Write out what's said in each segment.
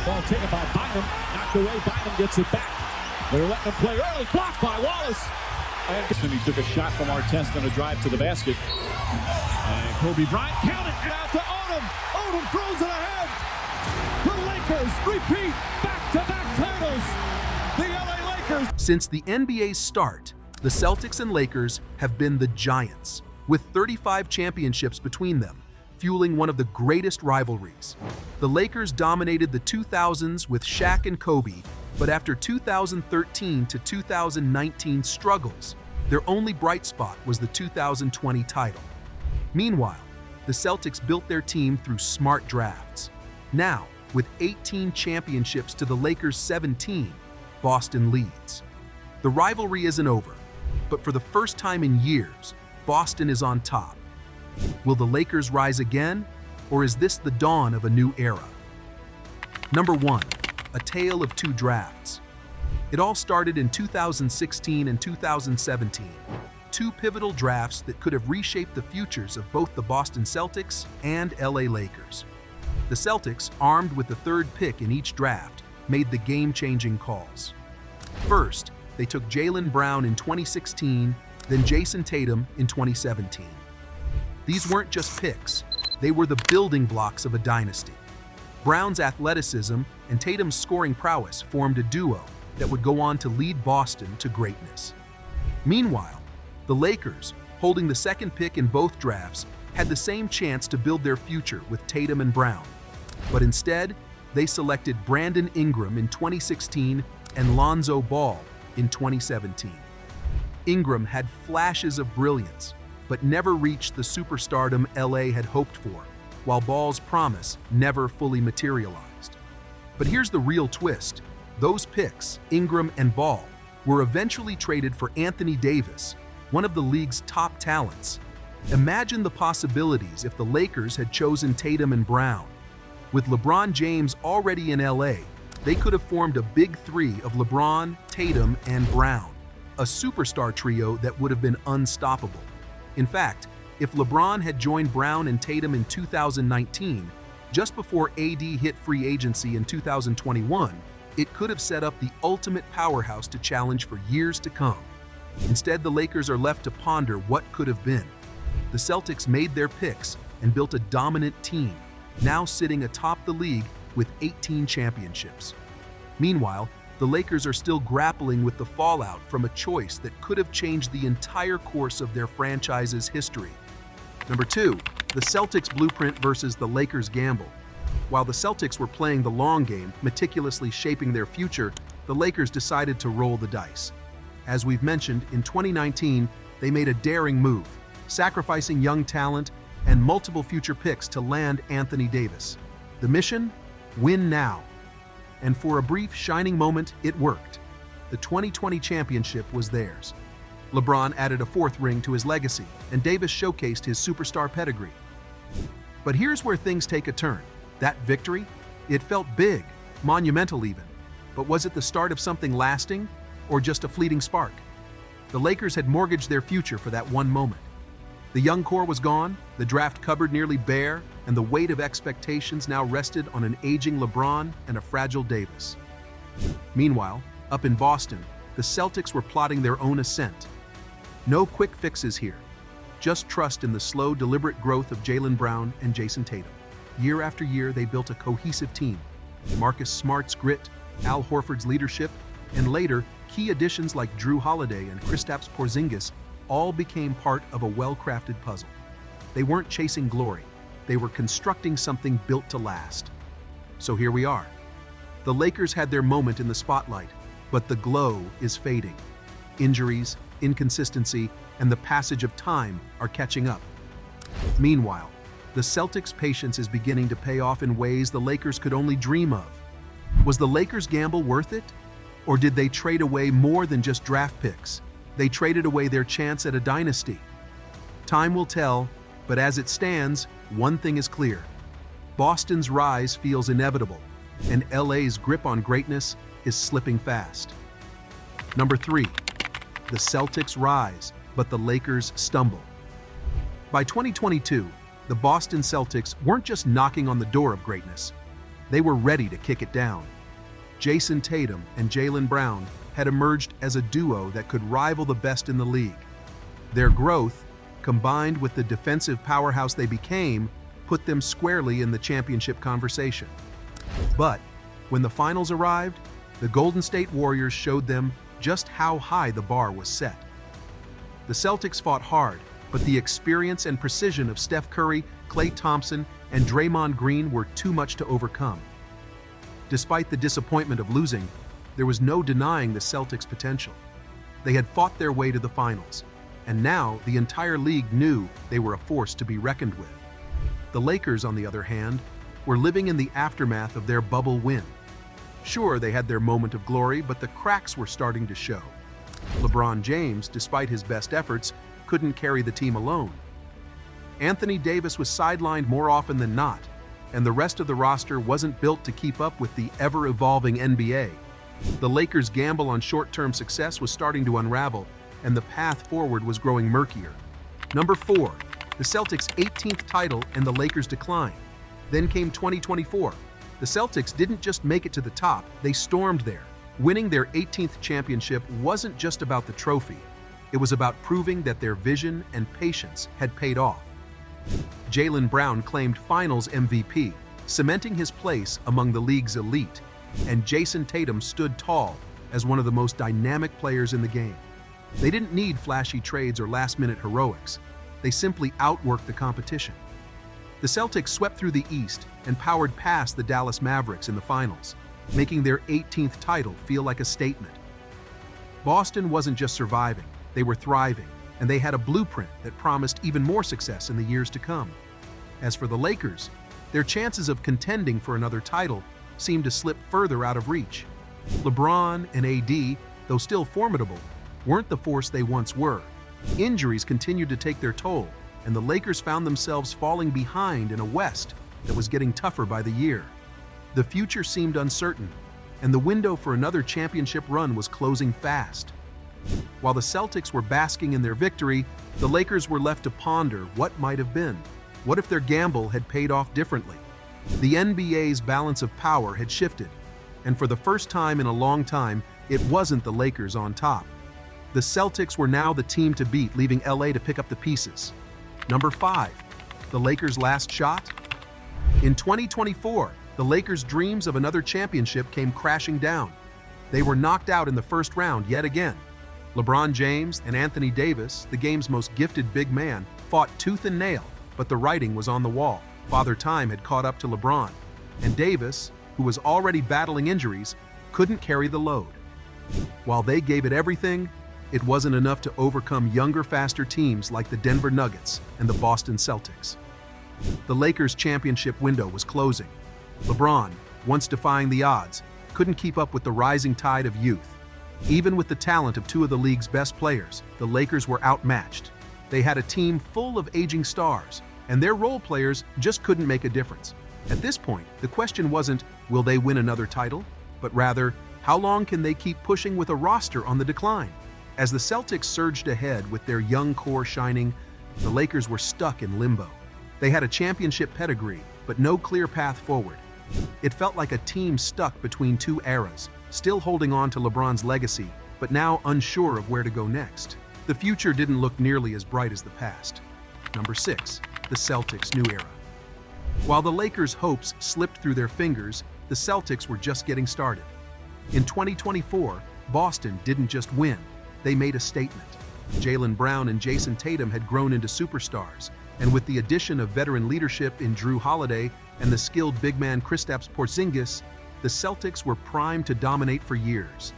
Ball taken by Bynum. Knocked away. Bynum gets it back. They're letting him play early. Blocked by Wallace. And he took a shot from Artest on a drive to the basket. And Kobe Bryant counted it out to Odom. Odom throws it ahead. The Lakers repeat back-to-back titles. The LA Lakers. Since the NBA's start, the Celtics and Lakers have been the giants, with 35 championships between them, fueling one of the greatest rivalries. The Lakers dominated the 2000s with Shaq and Kobe, but after 2013 to 2019 struggles, their only bright spot was the 2020 title. Meanwhile, the Celtics built their team through smart drafts. Now, with 18 championships to the Lakers' 17, Boston leads. The rivalry isn't over, but for the first time in years, Boston is on top. Will the Lakers rise again, or is this the dawn of a new era? Number 1. A tale of two drafts. It all started in 2016 and 2017, two pivotal drafts that could have reshaped the futures of both the Boston Celtics and LA Lakers. The Celtics, armed with the third pick in each draft, made the game-changing calls. First, they took Jaylen Brown in 2016, then Jason Tatum in 2017. These weren't just picks, they were the building blocks of a dynasty. Brown's athleticism and Tatum's scoring prowess formed a duo that would go on to lead Boston to greatness. Meanwhile, the Lakers, holding the second pick in both drafts, had the same chance to build their future with Tatum and Brown. But instead, they selected Brandon Ingram in 2016 and Lonzo Ball in 2017. Ingram had flashes of brilliance, but never reached the superstardom LA had hoped for, while Ball's promise never fully materialized. But here's the real twist. Those picks, Ingram and Ball, were eventually traded for Anthony Davis, one of the league's top talents. Imagine the possibilities if the Lakers had chosen Tatum and Brown. With LeBron James already in LA, they could have formed a big three of LeBron, Tatum, and Brown, a superstar trio that would have been unstoppable. In fact, if LeBron had joined Brown and Tatum in 2019, just before AD hit free agency in 2021, it could have set up the ultimate powerhouse to challenge for years to come. Instead, the Lakers are left to ponder what could have been. The Celtics made their picks and built a dominant team, now sitting atop the league with 18 championships. Meanwhile, the Lakers are still grappling with the fallout from a choice that could have changed the entire course of their franchise's history. Number 2, the Celtics blueprint versus the Lakers gamble. While the Celtics were playing the long game, meticulously shaping their future, the Lakers decided to roll the dice. As we've mentioned, in 2019, they made a daring move, sacrificing young talent and multiple future picks to land Anthony Davis. The mission? Win now. And for a brief, shining moment, it worked. The 2020 championship was theirs. LeBron added a fourth ring to his legacy, and Davis showcased his superstar pedigree. But here's where things take a turn. That victory? It felt big, monumental even. But was it the start of something lasting, or just a fleeting spark? The Lakers had mortgaged their future for that one moment. The young core was gone, the draft cupboard nearly bare, and the weight of expectations now rested on an aging LeBron and a fragile Davis. Meanwhile, up in Boston, the Celtics were plotting their own ascent. No quick fixes here. Just trust in the slow, deliberate growth of Jaylen Brown and Jason Tatum. Year after year, they built a cohesive team. Marcus Smart's grit, Al Horford's leadership, and later, key additions like Drew Holiday and Kristaps Porzingis all became part of a well-crafted puzzle. They weren't chasing glory. They were constructing something built to last. So here we are. The Lakers had their moment in the spotlight, but the glow is fading. Injuries, inconsistency, and the passage of time are catching up. Meanwhile, the Celtics' patience is beginning to pay off in ways the Lakers could only dream of. Was the Lakers' gamble worth it? Or did they trade away more than just draft picks? They traded away their chance at a dynasty. Time will tell, but as it stands, one thing is clear. Boston's rise feels inevitable, and LA's grip on greatness is slipping fast. Number 3, the Celtics rise, but the Lakers stumble. By 2022, the Boston Celtics weren't just knocking on the door of greatness. They were ready to kick it down. Jason Tatum and Jaylen Brown had emerged as a duo that could rival the best in the league. Their growth, combined with the defensive powerhouse they became, put them squarely in the championship conversation. But when the finals arrived, the Golden State Warriors showed them just how high the bar was set. The Celtics fought hard, but the experience and precision of Steph Curry, Klay Thompson, and Draymond Green were too much to overcome. Despite the disappointment of losing, there was no denying the Celtics' potential. They had fought their way to the finals, and now the entire league knew they were a force to be reckoned with. The Lakers, on the other hand, were living in the aftermath of their bubble win. Sure, they had their moment of glory, but the cracks were starting to show. LeBron James, despite his best efforts, couldn't carry the team alone. Anthony Davis was sidelined more often than not, and the rest of the roster wasn't built to keep up with the ever-evolving NBA. The Lakers' gamble on short-term success was starting to unravel, and the path forward was growing murkier. Number 4, the Celtics' 18th title and the Lakers' decline. Then came 2024. The Celtics didn't just make it to the top, they stormed there. Winning their 18th championship wasn't just about the trophy. It was about proving that their vision and patience had paid off. Jaylen Brown claimed Finals MVP, cementing his place among the league's elite, and Jason Tatum stood tall as one of the most dynamic players in the game. They didn't need flashy trades or last-minute heroics. They simply outworked the competition. The Celtics swept through the East and powered past the Dallas Mavericks in the finals, making their 18th title feel like a statement. Boston wasn't just surviving, they were thriving, and they had a blueprint that promised even more success in the years to come. As for the Lakers, their chances of contending for another title seemed to slip further out of reach. LeBron and AD, though still formidable, weren't the force they once were. Injuries continued to take their toll, and the Lakers found themselves falling behind in a West that was getting tougher by the year. The future seemed uncertain, and the window for another championship run was closing fast. While the Celtics were basking in their victory, the Lakers were left to ponder what might have been. What if their gamble had paid off differently? The NBA's balance of power had shifted, and for the first time in a long time, it wasn't the Lakers on top. The Celtics were now the team to beat, leaving LA to pick up the pieces. Number 5, the Lakers' last shot? In 2024, the Lakers' dreams of another championship came crashing down. They were knocked out in the first round yet again. LeBron James and Anthony Davis, the game's most gifted big man, fought tooth and nail, but the writing was on the wall. Father Time had caught up to LeBron, and Davis, who was already battling injuries, couldn't carry the load. While they gave it everything, it wasn't enough to overcome younger, faster teams like the Denver Nuggets and the Boston Celtics. The Lakers' championship window was closing. LeBron, once defying the odds, couldn't keep up with the rising tide of youth. Even with the talent of two of the league's best players, the Lakers were outmatched. They had a team full of aging stars, and their role players just couldn't make a difference. At this point, the question wasn't, will they win another title? But rather, how long can they keep pushing with a roster on the decline? As the Celtics surged ahead with their young core shining, the Lakers were stuck in limbo. They had a championship pedigree, but no clear path forward. It felt like a team stuck between two eras, still holding on to LeBron's legacy, but now unsure of where to go next. The future didn't look nearly as bright as the past. Number 6, the Celtics' new era. While the Lakers' hopes slipped through their fingers, the Celtics were just getting started. In 2024, Boston didn't just win, they made a statement. Jaylen Brown and Jason Tatum had grown into superstars, and with the addition of veteran leadership in Drew Holiday and the skilled big man Kristaps Porzingis, the Celtics were primed to dominate for years.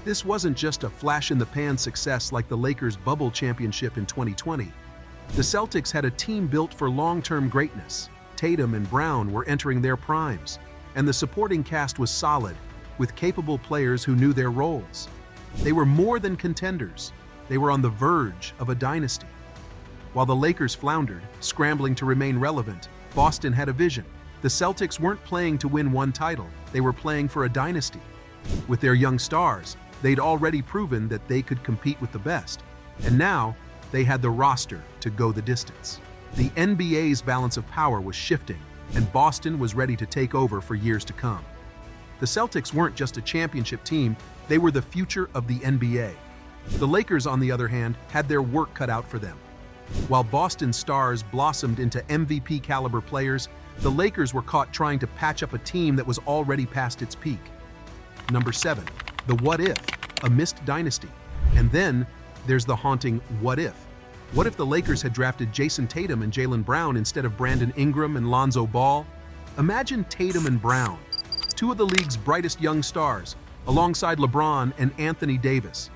This wasn't just a flash-in-the-pan success like the Lakers' bubble championship in 2020. The Celtics had a team built for long-term greatness. Tatum and Brown were entering their primes, and the supporting cast was solid, with capable players who knew their roles. They were more than contenders. They were on the verge of a dynasty. While the Lakers floundered, scrambling to remain relevant, Boston had a vision. The Celtics weren't playing to win one title, they were playing for a dynasty. With their young stars, they'd already proven that they could compete with the best, and now they had the roster to go the distance. The NBA's balance of power was shifting, and Boston was ready to take over for years to come. The Celtics weren't just a championship team, they were the future of the NBA. The Lakers, on the other hand, had their work cut out for them. While Boston's stars blossomed into MVP-caliber players, the Lakers were caught trying to patch up a team that was already past its peak. Number 7, the what if, a missed dynasty. And then there's the haunting what if. What if the Lakers had drafted Jason Tatum and Jaylen Brown instead of Brandon Ingram and Lonzo Ball? Imagine Tatum and Brown, two of the league's brightest young stars, alongside LeBron and Anthony Davis.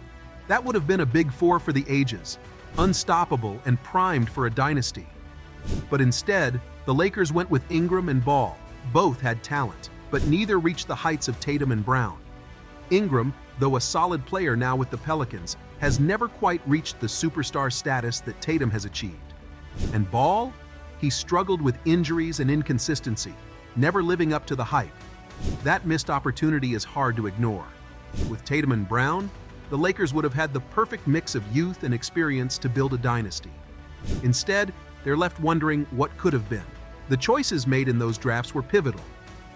That would have been a big four for the ages, unstoppable and primed for a dynasty. But instead, the Lakers went with Ingram and Ball. Both had talent, but neither reached the heights of Tatum and Brown. Ingram, though a solid player now with the Pelicans, has never quite reached the superstar status that Tatum has achieved. And Ball? He struggled with injuries and inconsistency, never living up to the hype. That missed opportunity is hard to ignore. With Tatum and Brown, the Lakers would have had the perfect mix of youth and experience to build a dynasty. Instead, they're left wondering what could have been. The choices made in those drafts were pivotal,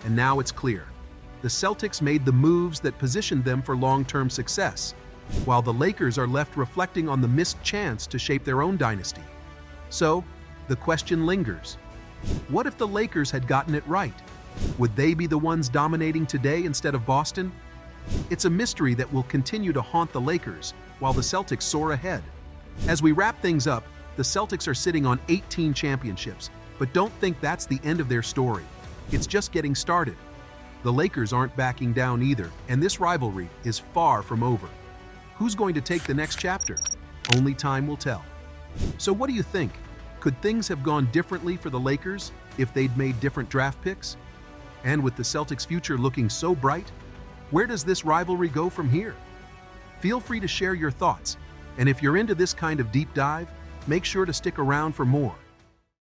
and now it's clear. The Celtics made the moves that positioned them for long-term success, while the Lakers are left reflecting on the missed chance to shape their own dynasty. So, the question lingers. What if the Lakers had gotten it right? Would they be the ones dominating today instead of Boston? It's a mystery that will continue to haunt the Lakers while the Celtics soar ahead. As we wrap things up, the Celtics are sitting on 18 championships, but don't think that's the end of their story. It's just getting started. The Lakers aren't backing down either, and this rivalry is far from over. Who's going to take the next chapter? Only time will tell. So what do you think? Could things have gone differently for the Lakers if they'd made different draft picks? And with the Celtics' future looking so bright, where does this rivalry go from here? Feel free to share your thoughts, and if you're into this kind of deep dive, make sure to stick around for more.